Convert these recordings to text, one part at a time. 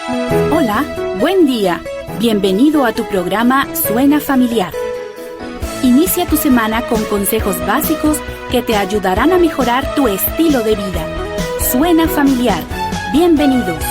Hola, buen día. Bienvenido a tu programa Suena Familiar. Inicia tu semana con consejos básicos que te ayudarán a mejorar tu estilo de vida. Suena Familiar. Bienvenidos.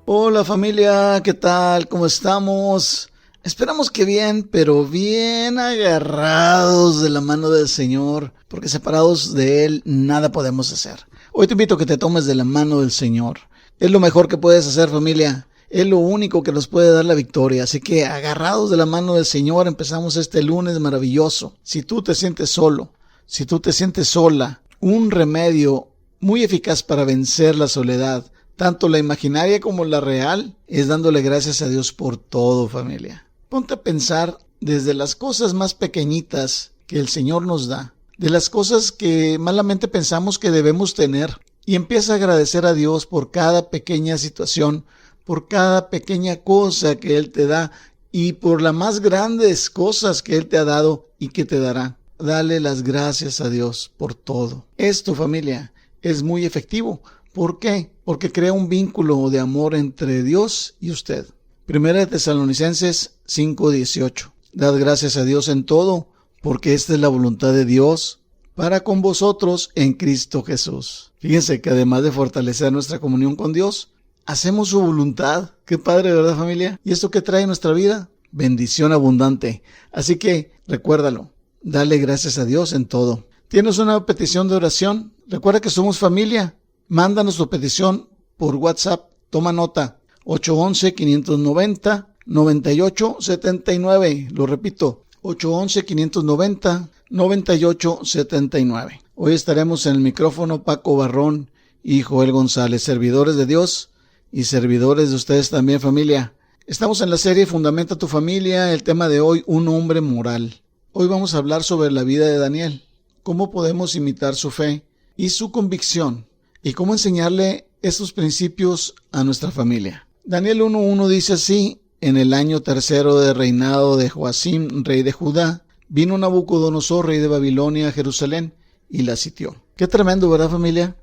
Hola familia, ¿qué tal? ¿Cómo estamos? Esperamos que bien, pero bien agarrados de la mano del Señor, porque separados de Él nada podemos hacer. Hoy te invito a que te tomes de la mano del Señor. Es lo mejor que puedes hacer, familia. Es lo único que nos puede dar la victoria. Así que agarrados de la mano del Señor empezamos este lunes maravilloso. Si tú te sientes solo, si tú te sientes sola, un remedio muy eficaz para vencer la soledad, tanto la imaginaria como la real, es dándole gracias a Dios por todo, familia. Ponte a pensar desde las cosas más pequeñitas que el Señor nos da, de las cosas que malamente pensamos que debemos tener, y empieza a agradecer a Dios por cada pequeña situación, por cada pequeña cosa que Él te da y por las más grandes cosas que Él te ha dado y que te dará. Dale las gracias a Dios por todo. Esto, familia, es muy efectivo. ¿Por qué? Porque crea un vínculo de amor entre Dios y usted. Primera de Tesalonicenses 5:18. Dad gracias a Dios en todo, porque esta es la voluntad de Dios para con vosotros en Cristo Jesús. Fíjense que además de fortalecer nuestra comunión con Dios, hacemos su voluntad. Qué padre, ¿verdad, familia? ¿Y esto qué trae en nuestra vida? Bendición abundante. Así que recuérdalo, dale gracias a Dios en todo. ¿Tienes una petición de oración? Recuerda que somos familia. Mándanos tu petición por WhatsApp. Toma nota. 811-590-9879. Lo repito. 811-590-9879. Hoy estaremos en el micrófono Paco Barrón y Joel González, servidores de Dios y servidores de ustedes también, familia. Estamos en la serie Fundamenta tu familia. El tema de hoy, un hombre moral. Hoy vamos a hablar sobre la vida de Daniel. Cómo podemos imitar su fe y su convicción y cómo enseñarle estos principios a nuestra familia. Daniel 1:1 dice así: en el año tercero de reinado de Joacim, rey de Judá, vino Nabucodonosor, rey de Babilonia, a Jerusalén y la sitió. Qué tremendo, ¿verdad, familia?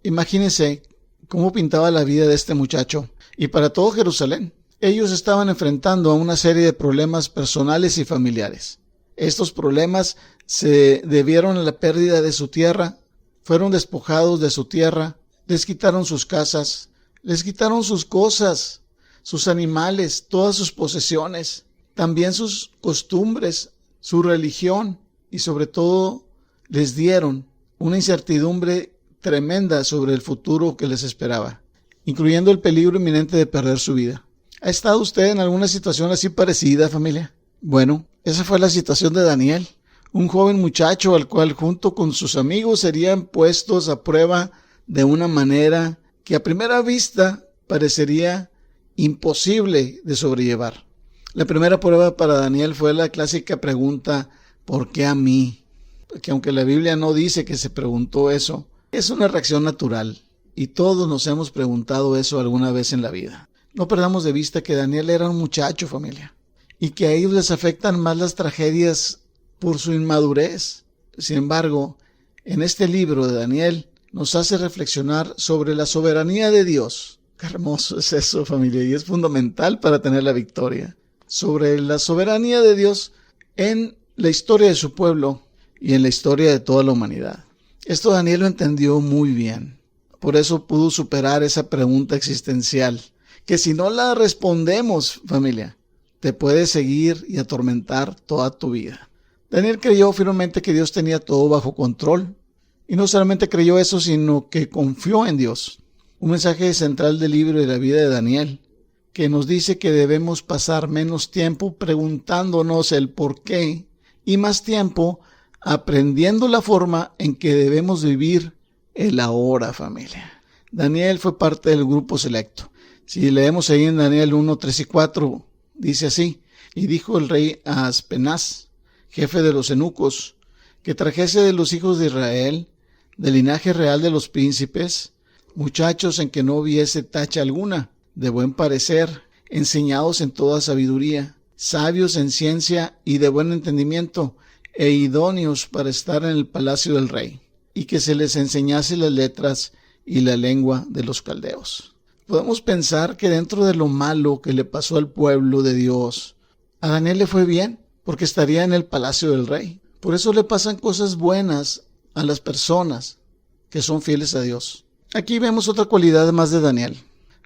Imagínense cómo pintaba la vida de este muchacho y para todo Jerusalén. Ellos estaban enfrentando a una serie de problemas personales y familiares. Estos problemas se debieron a la pérdida de su tierra, fueron despojados de su tierra, les quitaron sus casas, les quitaron sus cosas, sus animales, todas sus posesiones, también sus costumbres, su religión y sobre todo les dieron una incertidumbre tremenda sobre el futuro que les esperaba, incluyendo el peligro inminente de perder su vida. ¿Ha estado usted en alguna situación así parecida, familia? Bueno, esa fue la situación de Daniel, un joven muchacho al cual junto con sus amigos serían puestos a prueba de una manera que a primera vista parecería imposible de sobrellevar. La primera prueba para Daniel fue la clásica pregunta: ¿por qué a mí? Que aunque la Biblia no dice que se preguntó eso, es una reacción natural y todos nos hemos preguntado eso alguna vez en la vida. No perdamos de vista que Daniel era un muchacho, familia, y que a ellos les afectan más las tragedias por su inmadurez. Sin embargo, en este libro de Daniel nos hace reflexionar sobre la soberanía de Dios. Qué hermoso es eso, familia, y es fundamental para tener la victoria. Sobre la soberanía de Dios en la historia de su pueblo y en la historia de toda la humanidad. Esto Daniel lo entendió muy bien. Por eso pudo superar esa pregunta existencial, que si no la respondemos, familia, te puede seguir y atormentar toda tu vida. Daniel creyó firmemente que Dios tenía todo bajo control. Y no solamente creyó eso, sino que confió en Dios. Un mensaje central del libro de la vida de Daniel, que nos dice que debemos pasar menos tiempo preguntándonos el por qué y más tiempo aprendiendo la forma en que debemos vivir el ahora, familia. Daniel fue parte del grupo selecto. Si leemos ahí en Daniel 1, 3 y 4, dice así: y dijo el rey a Aspenaz, jefe de los eunucos, que trajese de los hijos de Israel, del linaje real de los príncipes, muchachos en que no hubiese tacha alguna, de buen parecer, enseñados en toda sabiduría, sabios en ciencia y de buen entendimiento, e idóneos para estar en el palacio del rey, y que se les enseñase las letras y la lengua de los caldeos. Podemos pensar que dentro de lo malo que le pasó al pueblo de Dios, a Daniel le fue bien, porque estaría en el palacio del rey. Por eso le pasan cosas buenas a las personas que son fieles a Dios. Aquí vemos otra cualidad más de Daniel.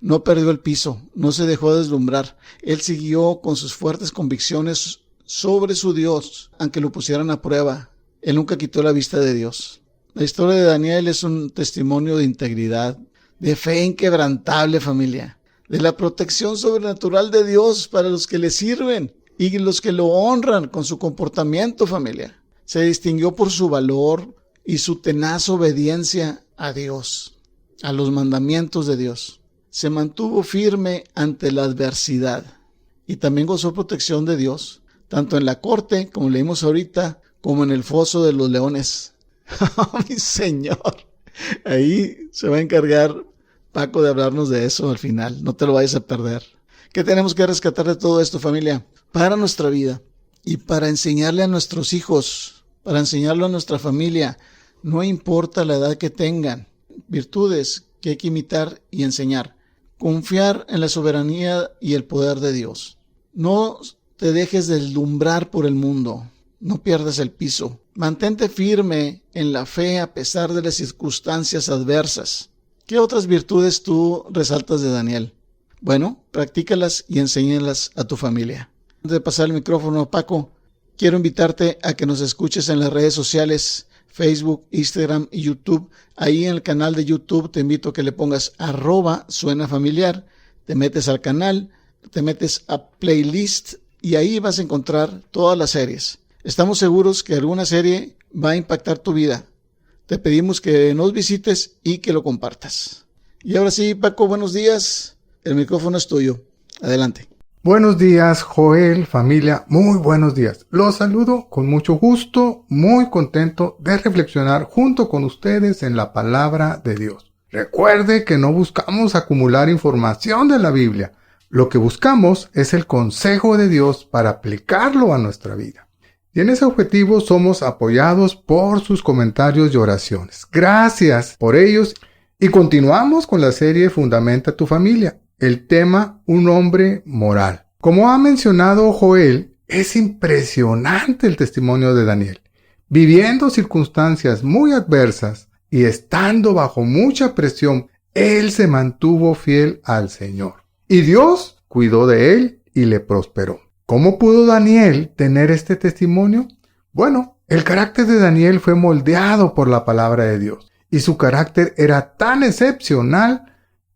No perdió el piso, no se dejó deslumbrar. Él siguió con sus fuertes convicciones sobre su Dios, aunque lo pusieran a prueba. Él nunca quitó la vista de Dios. La historia de Daniel es un testimonio de integridad, de fe inquebrantable, familia, de la protección sobrenatural de Dios para los que le sirven y los que lo honran con su comportamiento, familia. Se distinguió por su valor y su tenaz obediencia a Dios, a los mandamientos de Dios. Se mantuvo firme ante la adversidad y también gozó protección de Dios, tanto en la corte, como leímos ahorita, como en el foso de los leones. ¡Oh, mi Señor! Ahí se va a encargar Paco de hablarnos de eso al final. No te lo vayas a perder. ¿Qué tenemos que rescatar de todo esto, familia? Para nuestra vida y para enseñarle a nuestros hijos, para enseñarlo a nuestra familia, no importa la edad que tengan, virtudes que hay que imitar y enseñar. Confiar en la soberanía y el poder de Dios. No te dejes deslumbrar por el mundo. No pierdas el piso. Mantente firme en la fe a pesar de las circunstancias adversas. ¿Qué otras virtudes tú resaltas de Daniel? Bueno, practícalas y enséñalas a tu familia. Antes de pasar el micrófono a Paco, quiero invitarte a que nos escuches en las redes sociales, Facebook, Instagram y YouTube. Ahí en el canal de YouTube te invito a que le pongas @suenafamiliar. Te metes al canal, te metes a playlist y ahí vas a encontrar todas las series. Estamos seguros que alguna serie va a impactar tu vida. Te pedimos que nos visites y que lo compartas. Y ahora sí, Paco, buenos días. El micrófono es tuyo. Adelante. Buenos días, Joel, familia, muy buenos días. Los saludo con mucho gusto, muy contento de reflexionar junto con ustedes en la palabra de Dios. Recuerde que no buscamos acumular información de la Biblia. Lo que buscamos es el consejo de Dios para aplicarlo a nuestra vida. Y en ese objetivo somos apoyados por sus comentarios y oraciones. Gracias por ellos. Y continuamos con la serie Fundamenta tu familia. El tema, un hombre moral. Como ha mencionado Joel, es impresionante el testimonio de Daniel. Viviendo circunstancias muy adversas y estando bajo mucha presión, él se mantuvo fiel al Señor. Y Dios cuidó de él y le prosperó. ¿Cómo pudo Daniel tener este testimonio? Bueno, el carácter de Daniel fue moldeado por la palabra de Dios. Y su carácter era tan excepcional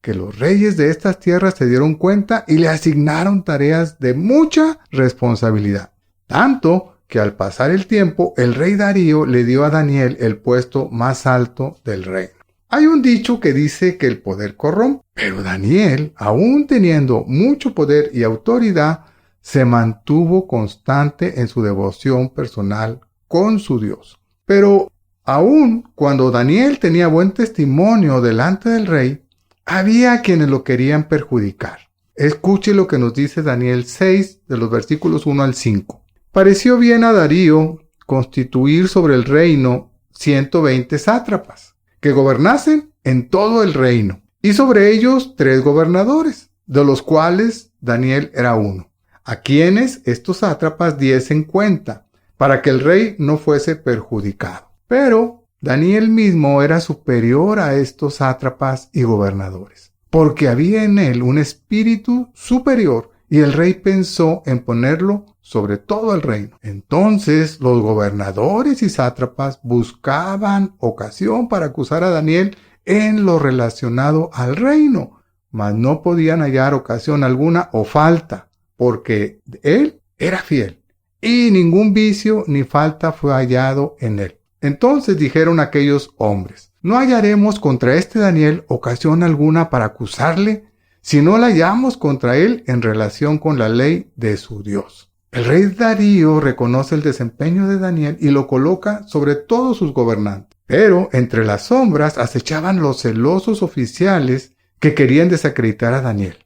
que los reyes de estas tierras se dieron cuenta y le asignaron tareas de mucha responsabilidad. Tanto que al pasar el tiempo, el rey Darío le dio a Daniel el puesto más alto del reino. Hay un dicho que dice que el poder corrompe, pero Daniel, aún teniendo mucho poder y autoridad, se mantuvo constante en su devoción personal con su Dios. Pero aún cuando Daniel tenía buen testimonio delante del rey, había quienes lo querían perjudicar. Escuche lo que nos dice Daniel 6, de los versículos 1 al 5. Pareció bien a Darío constituir sobre el reino 120 sátrapas, que gobernasen en todo el reino, y sobre ellos 3 gobernadores, de los cuales Daniel era uno, a quienes estos sátrapas diesen cuenta, para que el rey no fuese perjudicado. Pero Daniel mismo era superior a estos sátrapas y gobernadores, porque había en él un espíritu superior, y el rey pensó en ponerlo sobre todo el reino. Entonces los gobernadores y sátrapas buscaban ocasión para acusar a Daniel en lo relacionado al reino, mas no podían hallar ocasión alguna o falta, porque él era fiel, y ningún vicio ni falta fue hallado en él. Entonces dijeron aquellos hombres: no hallaremos contra este Daniel ocasión alguna para acusarle, si no la hallamos contra él en relación con la ley de su Dios. El rey Darío reconoce el desempeño de Daniel y lo coloca sobre todos sus gobernantes. Pero entre las sombras acechaban los celosos oficiales que querían desacreditar a Daniel.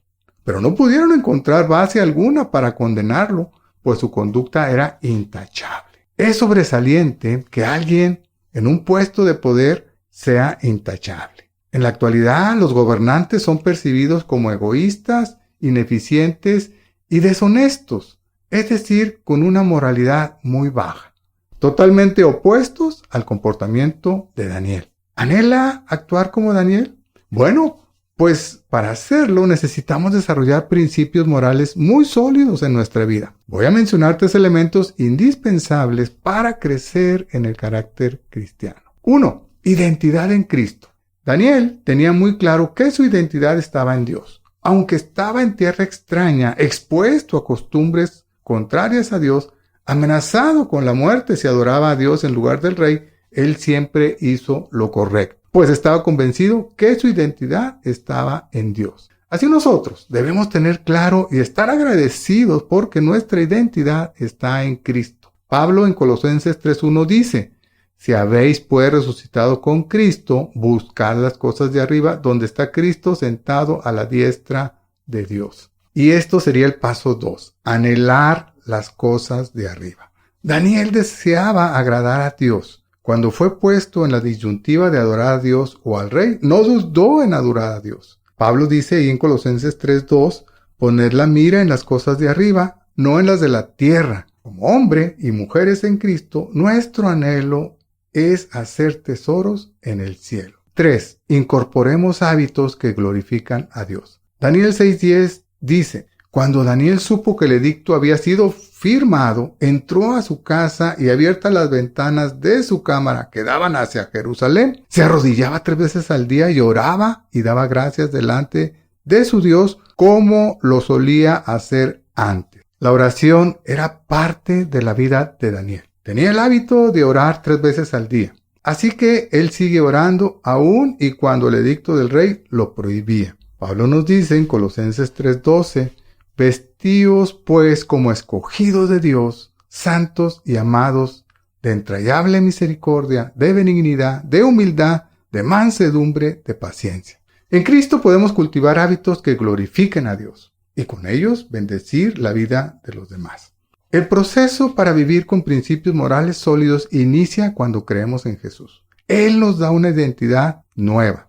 Pero no pudieron encontrar base alguna para condenarlo, pues su conducta era intachable. Es sobresaliente que alguien en un puesto de poder sea intachable. En la actualidad, los gobernantes son percibidos como egoístas, ineficientes y deshonestos, es decir, con una moralidad muy baja, totalmente opuestos al comportamiento de Daniel. ¿Anhela actuar como Daniel? Bueno, pues para hacerlo necesitamos desarrollar principios morales muy sólidos en nuestra vida. Voy a mencionar 3 elementos indispensables para crecer en el carácter cristiano. 1. Identidad en Cristo. Daniel tenía muy claro que su identidad estaba en Dios. Aunque estaba en tierra extraña, expuesto a costumbres contrarias a Dios, amenazado con la muerte si adoraba a Dios en lugar del rey, él siempre hizo lo correcto, pues estaba convencido que su identidad estaba en Dios. Así nosotros debemos tener claro y estar agradecidos porque nuestra identidad está en Cristo. Pablo en Colosenses 3:1 dice: si habéis pues resucitado con Cristo, buscad las cosas de arriba, donde está Cristo sentado a la diestra de Dios. Y esto sería el paso 2, anhelar las cosas de arriba. Daniel deseaba agradar a Dios. Cuando fue puesto en la disyuntiva de adorar a Dios o al rey, no dudó en adorar a Dios. Pablo dice ahí en Colosenses 3:2, poner la mira en las cosas de arriba, no en las de la tierra. Como hombre y mujeres en Cristo, nuestro anhelo es hacer tesoros en el cielo. 3. Incorporemos hábitos que glorifican a Dios. Daniel 6:10 dice: cuando Daniel supo que el edicto había sido firmado, entró a su casa y abiertas las ventanas de su cámara que daban hacia Jerusalén, se arrodillaba 3 veces al día y oraba y daba gracias delante de su Dios como lo solía hacer antes. La oración era parte de la vida de Daniel. Tenía el hábito de orar 3 veces al día. Así que él sigue orando aún y cuando el edicto del rey lo prohibía. Pablo nos dice en Colosenses 3:12, vestíos pues como escogidos de Dios, santos y amados, de entrañable misericordia, de benignidad, de humildad, de mansedumbre, de paciencia. En Cristo podemos cultivar hábitos que glorifiquen a Dios y con ellos bendecir la vida de los demás. El proceso para vivir con principios morales sólidos inicia cuando creemos en Jesús. Él nos da una identidad nueva.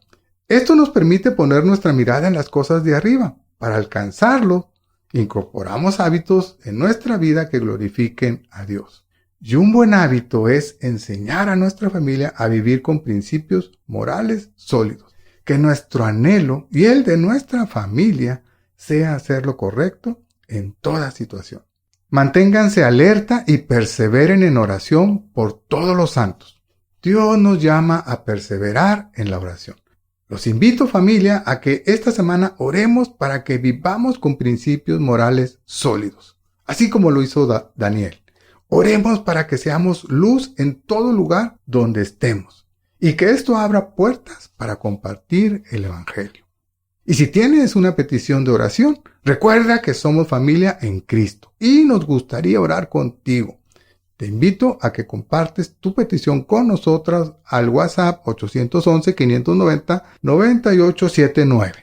Esto nos permite poner nuestra mirada en las cosas de arriba. Para alcanzarlo, incorporamos hábitos en nuestra vida que glorifiquen a Dios. Y un buen hábito es enseñar a nuestra familia a vivir con principios morales sólidos. Que nuestro anhelo y el de nuestra familia sea hacer lo correcto en toda situación. Manténganse alerta y perseveren en oración por todos los santos. Dios nos llama a perseverar en la oración. Los invito, familia, a que esta semana oremos para que vivamos con principios morales sólidos, así como lo hizo Daniel. Oremos para que seamos luz en todo lugar donde estemos y que esto abra puertas para compartir el Evangelio. Y si tienes una petición de oración, recuerda que somos familia en Cristo y nos gustaría orar contigo. Te invito a que compartes tu petición con nosotros al WhatsApp 811-590-9879.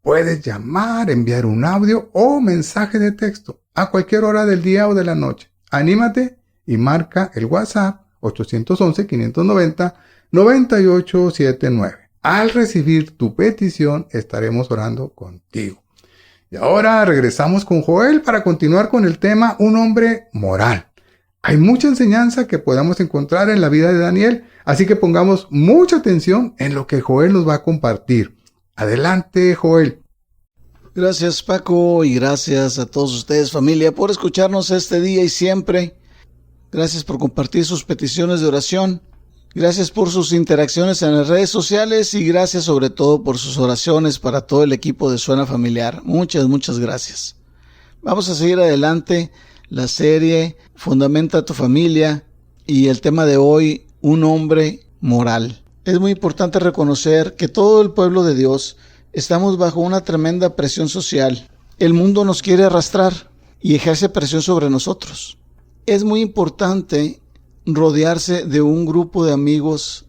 Puedes llamar, enviar un audio o mensaje de texto a cualquier hora del día o de la noche. Anímate y marca el WhatsApp 811-590-9879. Al recibir tu petición estaremos orando contigo. Y ahora regresamos con Joel para continuar con el tema Un hombre moral. Hay mucha enseñanza que podamos encontrar en la vida de Daniel, así que pongamos mucha atención en lo que Joel nos va a compartir. Adelante, Joel. Gracias, Paco, y gracias a todos ustedes, familia, por escucharnos este día y siempre. Gracias por compartir sus peticiones de oración. Gracias por sus interacciones en las redes sociales y gracias sobre todo por sus oraciones para todo el equipo de Suena Familiar. Muchas gracias. Vamos a seguir adelante la serie Fundamenta tu familia y el tema de hoy, un hombre moral. Es muy importante reconocer que todo el pueblo de Dios estamos bajo una tremenda presión social. El mundo nos quiere arrastrar y ejerce presión sobre nosotros. Es muy importante rodearse de un grupo de amigos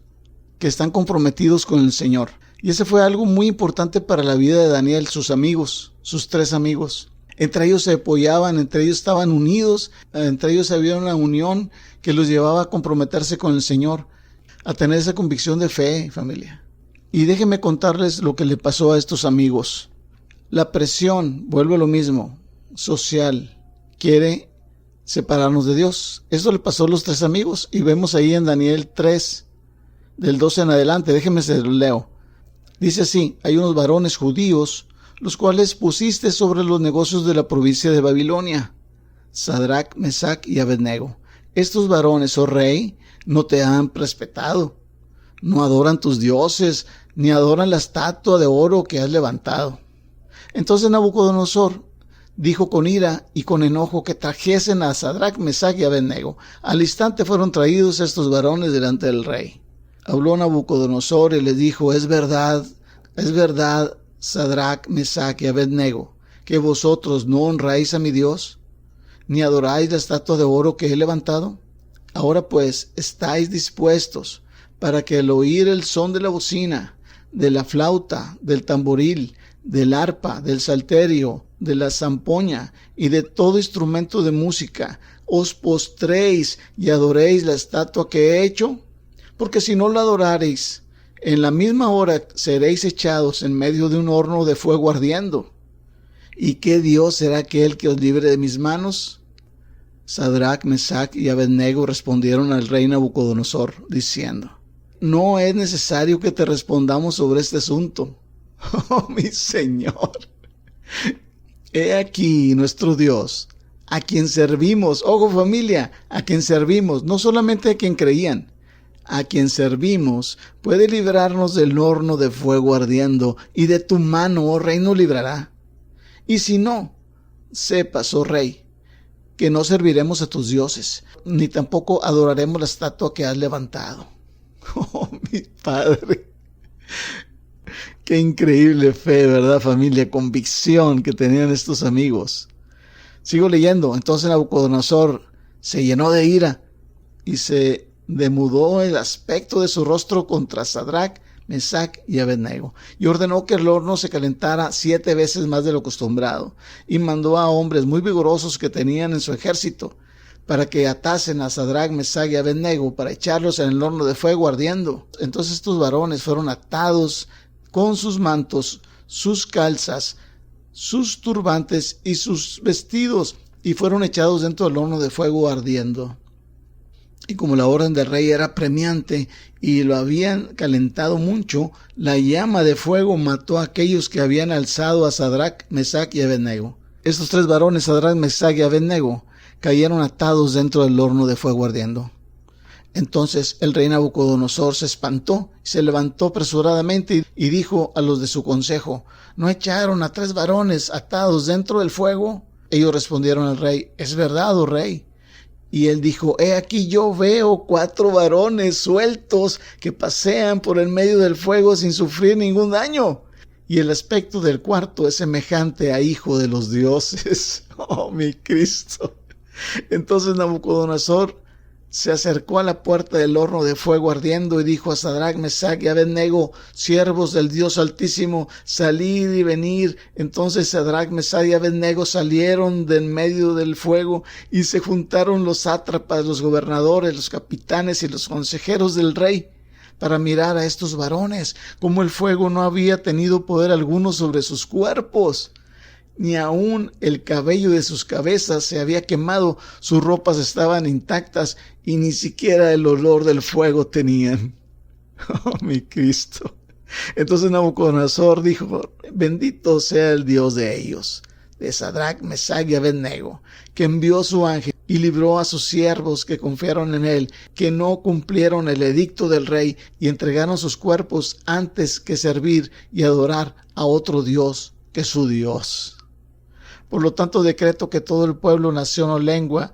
que están comprometidos con el Señor. Y ese fue algo muy importante para la vida de Daniel, sus amigos, sus 3 amigos. Entre ellos se apoyaban, entre ellos estaban unidos, entre ellos había una unión que los llevaba a comprometerse con el Señor, a tener esa convicción de fe, familia. Y déjenme contarles lo que le pasó a estos amigos. La presión, vuelve a lo mismo, social, quiere separarnos de Dios. Esto le pasó a los 3 amigos y vemos ahí en Daniel 3, del 12 en adelante. Déjenme se lo leo. Dice así: hay unos varones judíos, los cuales pusiste sobre los negocios de la provincia de Babilonia, Sadrach, Mesach y Abednego. Estos varones, oh rey, no te han respetado, no adoran tus dioses, ni adoran la estatua de oro que has levantado. Entonces Nabucodonosor dijo con ira y con enojo que trajesen a Sadrach, Mesach y Abednego. Al instante fueron traídos estos varones delante del rey. Habló Nabucodonosor y les dijo: es verdad, Sadrach, Mesach y Abednego, que vosotros no honráis a mi Dios, ni adoráis la estatua de oro que he levantado. Ahora pues, estáis dispuestos para que al oír el son de la bocina, de la flauta, del tamboril, del arpa, del salterio, de la zampoña y de todo instrumento de música, os postréis y adoréis la estatua que he hecho. Porque si no la adorareis, en la misma hora seréis echados en medio de un horno de fuego ardiendo. ¿Y qué Dios será aquel que os libre de mis manos? Sadrach, Mesach y Abednego respondieron al rey Nabucodonosor, diciendo: no es necesario que te respondamos sobre este asunto. Oh, mi Señor. He aquí nuestro Dios, a quien servimos. Ojo, familia, a quien servimos, no solamente a quien creían. A quien servimos puede librarnos del horno de fuego ardiendo, y de tu mano, oh rey, nos librará. Y si no, sepas, oh rey, que no serviremos a tus dioses, ni tampoco adoraremos la estatua que has levantado. Oh, mi Padre. Qué increíble fe, ¿verdad, familia? Convicción que tenían estos amigos. Sigo leyendo. Entonces Nabucodonosor se llenó de ira y se demudó el aspecto de su rostro contra Sadrach, Mesach y Abednego, y ordenó que el horno se calentara 7 veces más de lo acostumbrado, y mandó a hombres muy vigorosos que tenían en su ejército, para que atasen a Sadrach, Mesach y Abednego, para echarlos en el horno de fuego ardiendo. Entonces estos varones fueron atados con sus mantos, sus calzas, sus turbantes y sus vestidos, y fueron echados dentro del horno de fuego ardiendo. Y como la orden del rey era premiante y lo habían calentado mucho, la llama de fuego mató a aquellos que habían alzado a Sadrach, Mesach y Abednego. Estos 3 varones, Sadrach, Mesach y Abednego, cayeron atados dentro del horno de fuego ardiendo. Entonces el rey Nabucodonosor se espantó, se levantó apresuradamente y dijo a los de su consejo: ¿no echaron a 3 varones atados dentro del fuego? Ellos respondieron al rey: es verdad, oh rey. Y él dijo: he aquí yo veo 4 varones sueltos que pasean por el medio del fuego sin sufrir ningún daño. Y el aspecto del cuarto es semejante a hijo de los dioses. Oh, mi Cristo. Entonces Nabucodonosor se acercó a la puerta del horno de fuego ardiendo y dijo a Sadrach, Mesach y Abednego: siervos del Dios Altísimo, salid y venid. Entonces Sadrach, Mesach y Abednego salieron de en medio del fuego, y se juntaron los sátrapas, los gobernadores, los capitanes y los consejeros del rey, para mirar a estos varones, como el fuego no había tenido poder alguno sobre sus cuerpos, ni aun el cabello de sus cabezas se había quemado, sus ropas estaban intactas y ni siquiera el olor del fuego tenían. Oh, mi Cristo. Entonces Nabucodonosor dijo: bendito sea el Dios de ellos, de Sadrach, Mesach y Abednego, que envió su ángel y libró a sus siervos que confiaron en él, que no cumplieron el edicto del rey y entregaron sus cuerpos antes que servir y adorar a otro Dios que su Dios. Por lo tanto, decreto que todo el pueblo, nación o lengua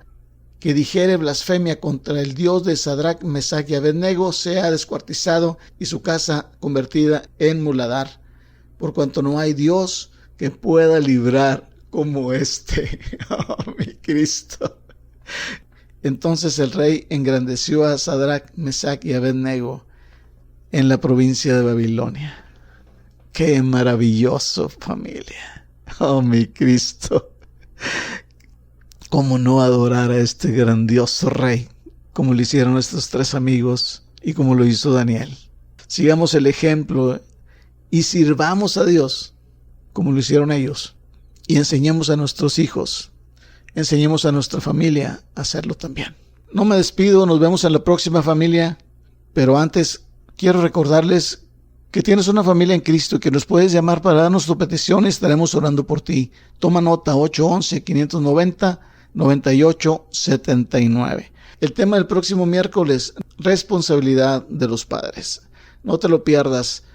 que dijere blasfemia contra el Dios de Sadrach, Mesach y Abednego sea descuartizado y su casa convertida en muladar, por cuanto no hay Dios que pueda librar como este. Oh, mi Cristo. Entonces el rey engrandeció a Sadrach, Mesach y Abednego en la provincia de Babilonia. ¡Qué maravilloso, familia! Oh, mi Cristo. ¿Cómo no adorar a este grandioso rey, como lo hicieron estos 3 amigos y como lo hizo Daniel? sigamos el ejemplo y sirvamos a Dios como lo hicieron ellos. Y enseñemos a nuestros hijos, enseñemos a nuestra familia a hacerlo también. No me despido, nos vemos en la próxima, familia, pero antes quiero recordarles que tienes una familia en Cristo y que nos puedes llamar para darnos tu petición y estaremos orando por ti. Toma nota: 811-590-9879. El tema del próximo miércoles: responsabilidad de los padres. No te lo pierdas.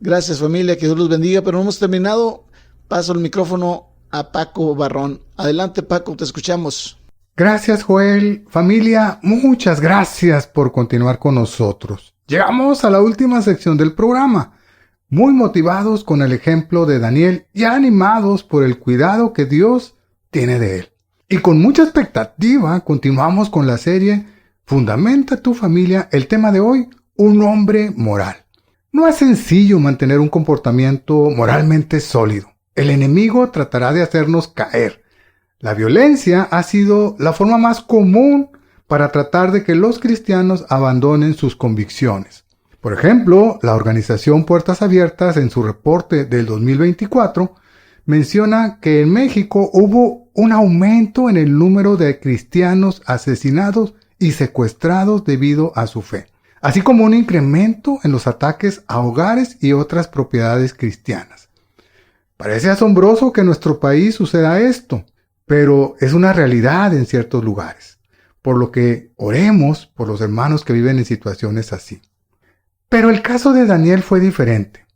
Gracias, familia, que Dios los bendiga, pero no hemos terminado. Paso el micrófono a Paco Barrón. Adelante, Paco, te escuchamos. Gracias, Joel. Familia, muchas gracias por continuar con nosotros. Llegamos a la última sección del programa, muy motivados con el ejemplo de Daniel y animados por el cuidado que Dios tiene de él. Y con mucha expectativa continuamos con la serie Fundamenta tu familia. El tema de hoy: un hombre moral. No es sencillo mantener un comportamiento moralmente sólido. El enemigo tratará de hacernos caer. La violencia ha sido la forma más común para tratar de que los cristianos abandonen sus convicciones. Por ejemplo, la organización Puertas Abiertas, en su reporte del 2024, menciona que en México hubo un aumento en el número de cristianos asesinados y secuestrados debido a su fe, así como un incremento en los ataques a hogares y otras propiedades cristianas. Parece asombroso que en nuestro país suceda esto, pero es una realidad en ciertos lugares, por lo que oremos por los hermanos que viven en situaciones así. Pero el caso de Daniel fue diferente.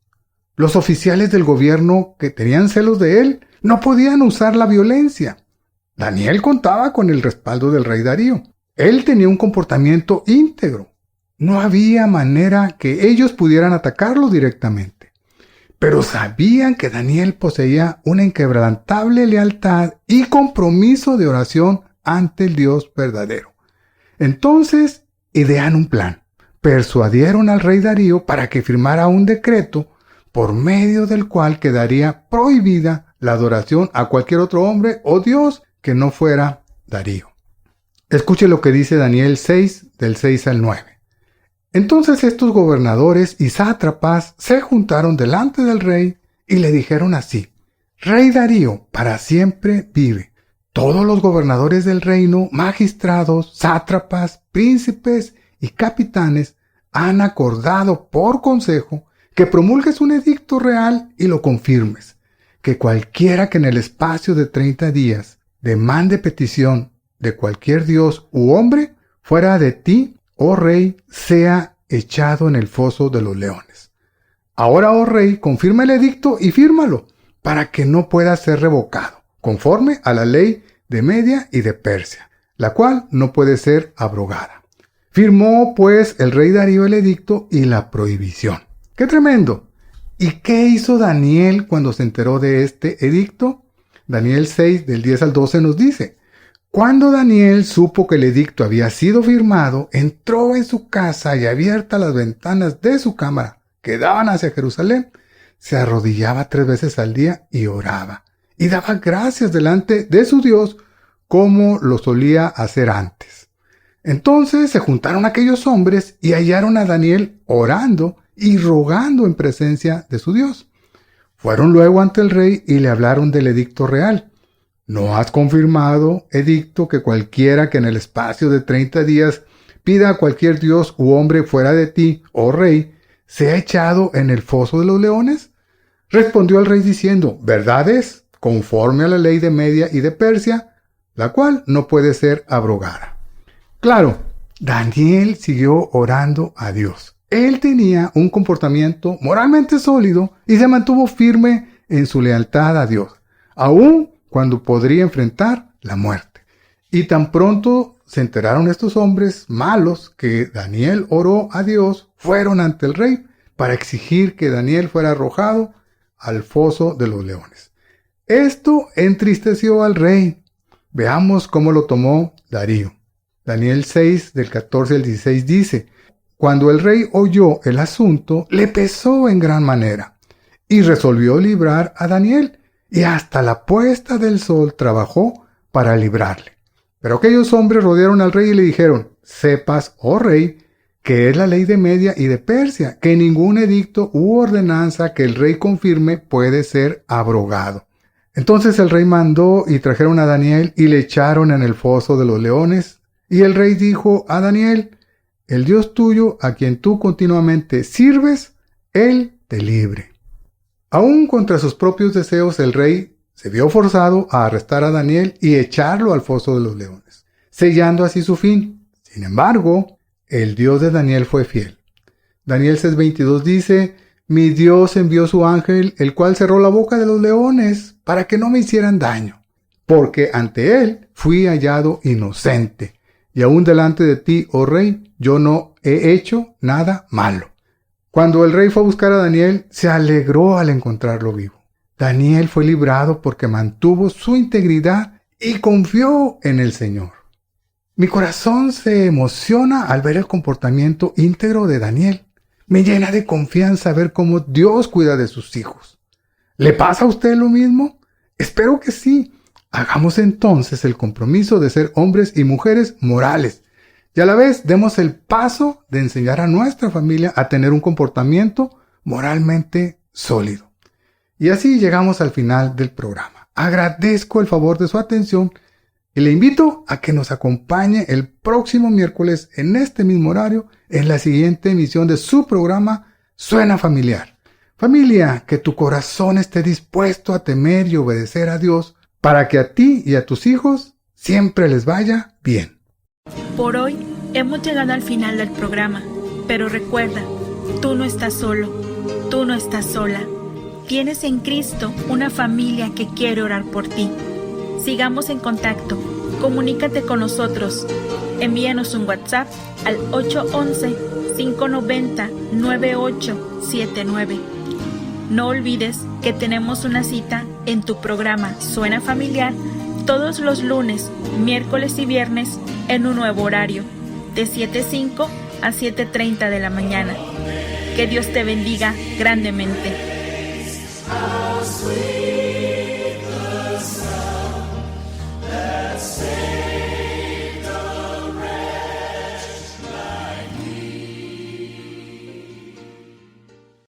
Los oficiales del gobierno que tenían celos de él no podían usar la violencia. Daniel contaba con el respaldo del rey Darío. Él tenía un comportamiento íntegro. No había manera que ellos pudieran atacarlo directamente. Pero sabían que Daniel poseía una inquebrantable lealtad y compromiso de oración ante el Dios verdadero. Entonces idean un plan. Persuadieron al rey Darío para que firmara un decreto por medio del cual quedaría prohibida la adoración a cualquier otro hombre o Dios que no fuera Darío. Escuche lo que dice Daniel 6, del 6 al 9. Entonces estos gobernadores y sátrapas se juntaron delante del rey y le dijeron así: Rey Darío, para siempre vive. Todos los gobernadores del reino, magistrados, sátrapas, príncipes y capitanes han acordado por consejo que promulgues un edicto real y lo confirmes, que cualquiera que en el espacio de 30 días demande petición de cualquier dios u hombre fuera de ti, oh rey, sea echado en el foso de los leones. Ahora, oh rey, confirma el edicto y fírmalo, para que no pueda ser revocado, conforme a la ley de Media y de Persia, la cual no puede ser abrogada. Firmó, pues, el rey Darío el edicto y la prohibición. ¡Qué tremendo! ¿Y qué hizo Daniel cuando se enteró de este edicto? Daniel 6, del 10 al 12 nos dice: Cuando Daniel supo que el edicto había sido firmado, entró en su casa y, abiertas las ventanas de su cámara que daban hacia Jerusalén, se arrodillaba 3 veces al día y oraba, y daba gracias delante de su Dios como lo solía hacer antes. Entonces se juntaron aquellos hombres y hallaron a Daniel orando y rogando en presencia de su Dios. Fueron luego ante el rey y le hablaron del edicto real. ¿No has confirmado, edicto, que cualquiera que en el espacio de 30 días pida a cualquier dios u hombre fuera de ti, oh rey, sea echado en el foso de los leones? Respondió el rey diciendo: verdad es, conforme a la ley de Media y de Persia, la cual no puede ser abrogada. Claro, Daniel siguió orando a Dios. Él tenía un comportamiento moralmente sólido y se mantuvo firme en su lealtad a Dios, aún cuando podría enfrentar la muerte. Y tan pronto se enteraron estos hombres malos que Daniel oró a Dios, fueron ante el rey para exigir que Daniel fuera arrojado al foso de los leones. Esto entristeció al rey. Veamos cómo lo tomó Darío. Daniel 6, del 14 al 16 dice: Cuando el rey oyó el asunto, le pesó en gran manera, y resolvió librar a Daniel, y hasta la puesta del sol trabajó para librarle. Pero aquellos hombres rodearon al rey y le dijeron: sepas, oh rey, que es la ley de Media y de Persia, que ningún edicto u ordenanza que el rey confirme puede ser abrogado. Entonces el rey mandó y trajeron a Daniel y le echaron en el foso de los leones. Y el rey dijo a Daniel: el Dios tuyo, a quien tú continuamente sirves, él te libre. Aún contra sus propios deseos, el rey se vio forzado a arrestar a Daniel y echarlo al foso de los leones, sellando así su fin. Sin embargo, el Dios de Daniel fue fiel. Daniel 6:22 dice: mi Dios envió su ángel, el cual cerró la boca de los leones para que no me hicieran daño, porque ante él fui hallado inocente, y aún delante de ti, oh rey, yo no he hecho nada malo. Cuando el rey fue a buscar a Daniel, se alegró al encontrarlo vivo. Daniel fue librado porque mantuvo su integridad y confió en el Señor. Mi corazón se emociona al ver el comportamiento íntegro de Daniel. Me llena de confianza ver cómo Dios cuida de sus hijos. ¿Le pasa a usted lo mismo? Espero que sí. Hagamos entonces el compromiso de ser hombres y mujeres morales. Y a la vez demos el paso de enseñar a nuestra familia a tener un comportamiento moralmente sólido. Y así llegamos al final del programa. Agradezco el favor de su atención y le invito a que nos acompañe el próximo miércoles en este mismo horario en la siguiente emisión de su programa Suena Familiar. Familia, que tu corazón esté dispuesto a temer y obedecer a Dios para que a ti y a tus hijos siempre les vaya bien. Por hoy hemos llegado al final del programa, pero recuerda, tú no estás solo, tú no estás sola. Tienes en Cristo una familia que quiere orar por ti. Sigamos en contacto. Comunícate con nosotros. Envíanos un WhatsApp al 811-590-9879. No olvides que tenemos una cita en tu programa Suena Familiar todos los lunes, miércoles y viernes en un nuevo horario, de 7:05 a 7:30 de la mañana. Que Dios te bendiga grandemente. How sweet the sound that saved